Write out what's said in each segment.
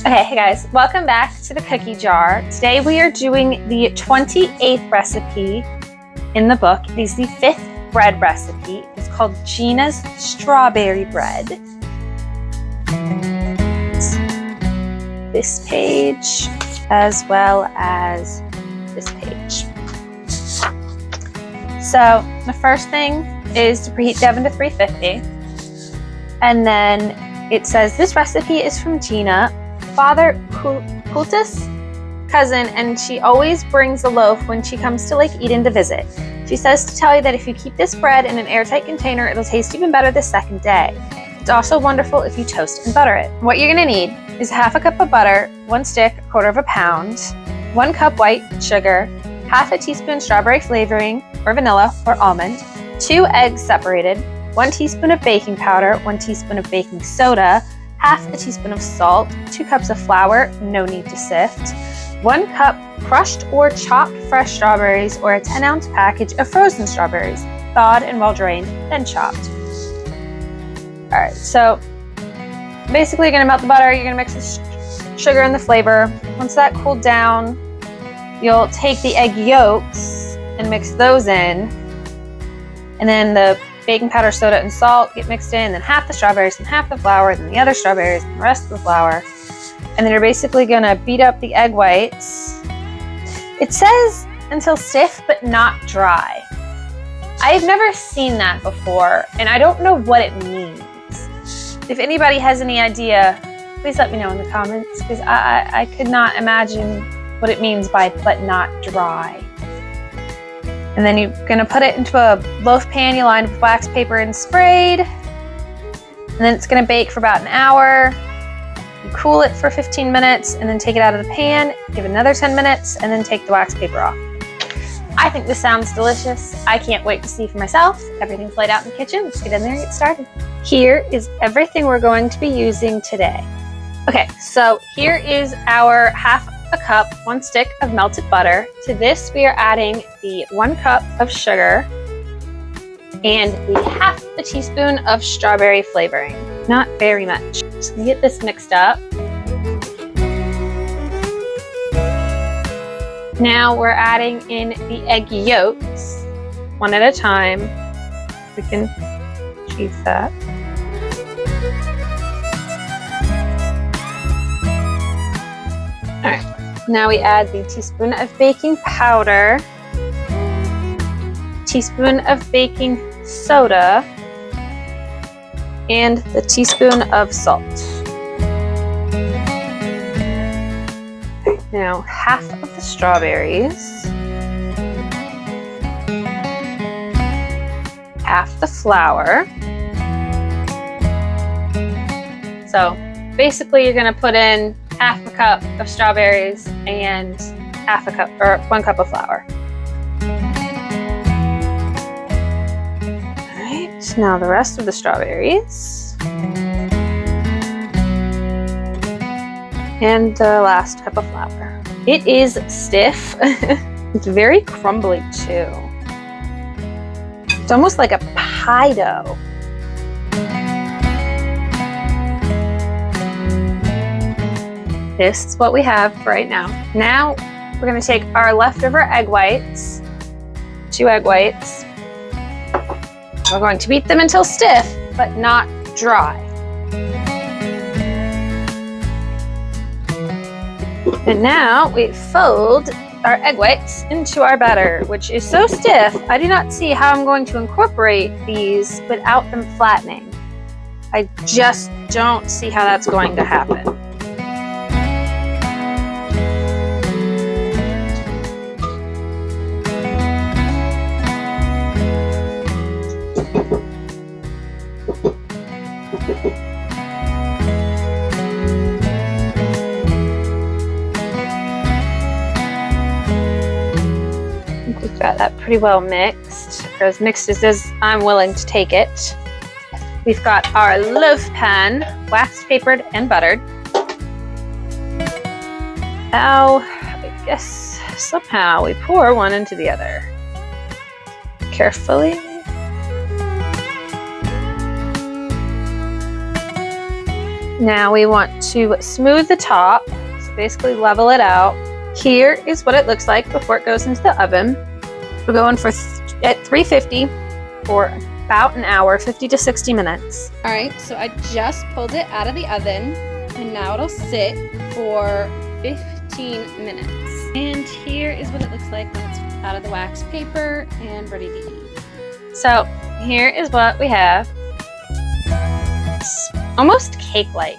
Okay, hey guys, welcome back to the cookie jar. Today we are doing the 28th recipe in the book. It is the 5th bread recipe. It's called Gina's strawberry bread. This page as well as this page. So the first thing is to preheat the oven to 350. And then it says this recipe is from Gina, Father Kultus cousin, and she always brings a loaf when she comes to Lake Eden to visit. She says to tell you that if you keep this bread in an airtight container, it'll taste even better the second day. It's also wonderful if you toast and butter it. What you're gonna need is half a cup of butter, 1 stick, 1/4 pound, 1 cup white sugar, half a teaspoon strawberry flavoring or vanilla or almond, 2 eggs separated, 1 teaspoon of baking powder, 1 teaspoon of baking soda, half a teaspoon of salt, 2 cups of flour, no need to sift, 1 cup crushed or chopped fresh strawberries, or a 10-ounce package of frozen strawberries, thawed and well drained, then chopped. All right, so basically you're gonna melt the butter, you're gonna mix the sugar and the flavor. Once that cooled down, you'll take the egg yolks and mix those in, and then the baking powder, soda, and salt get mixed in, then half the strawberries and half the flour, then the other strawberries and the rest of the flour. And then you're basically gonna beat up the egg whites. It says until stiff but not dry. I've never seen that before, and I don't know what it means. If anybody has any idea, please let me know in the comments, because I could not imagine what it means by but not dry. And then you're gonna put it into a loaf pan you lined with wax paper and sprayed. And then it's gonna bake for about an hour. You cool it for 15 minutes and then take it out of the pan, give it another 10 minutes, and then take the wax paper off. I think this sounds delicious. I can't wait to see for myself. Everything's laid out in the kitchen. Let's get in there and get started. Here is everything we're going to be using today. Okay, so here is our half a cup, 1 stick of melted butter. To this, we are adding the 1 cup of sugar and the half a teaspoon of strawberry flavoring. Not very much. Just gonna get this mixed up. Now we're adding in the egg yolks, one at a time. We can achieve that. All right. Now we add the teaspoon of baking powder, teaspoon of baking soda, and the teaspoon of salt. Now half of the strawberries, half the flour. So basically you're gonna put in half a cup of strawberries and half a cup or 1 cup of flour. All right, now the rest of the strawberries and the last cup of flour. It is stiff. It's very crumbly too. It's almost like a pie dough. This is what we have for right now. Now we're gonna take our leftover egg whites, 2 egg whites. We're going to beat them until stiff, but not dry. And now we fold our egg whites into our batter, which is so stiff, I do not see how I'm going to incorporate these without them flattening. I just don't see how that's going to happen. We've got that pretty well mixed, or as mixed as I'm willing to take it. We've got our loaf pan, wax papered and buttered. Now, I guess somehow we pour one into the other. Carefully. Now we want to smooth the top, so basically level it out. Here is what it looks like before it goes into the oven. We're going for at 350 for about an hour, 50 to 60 minutes. All right, so I just pulled it out of the oven, and now it'll sit for 15 minutes. And here is what it looks like when it's out of the wax paper and ready to eat. So here is what we have. It's almost cake-like,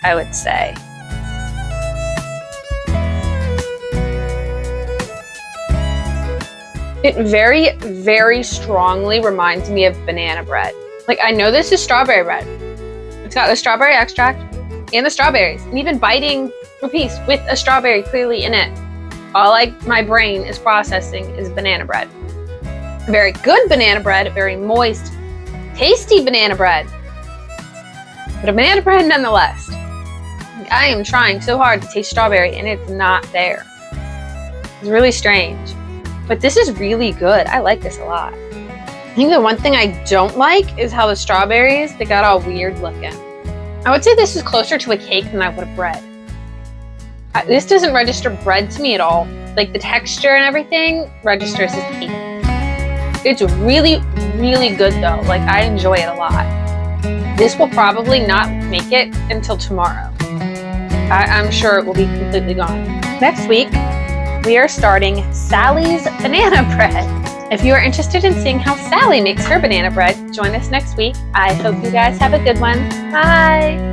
I would say. It very, very strongly reminds me of banana bread. Like, I know this is strawberry bread. It's got the strawberry extract and the strawberries, and even biting a piece with a strawberry clearly in it. All my brain is processing is banana bread. Very good banana bread, very moist, tasty banana bread. But a banana bread nonetheless. Like, I am trying so hard to taste strawberry and it's not there. It's really strange. But this is really good. I like this a lot. I think the one thing I don't like is how the strawberries, they got all weird looking. I would say this is closer to a cake than I would have bread. This doesn't register bread to me at all. Like, the texture and everything registers as cake. It's really, really good though. Like, I enjoy it a lot. This will probably not make it until tomorrow. I'm sure it will be completely gone. Next week, we are starting Sally's banana bread. If you are interested in seeing how Sally makes her banana bread, join us next week. I hope you guys have a good one. Bye!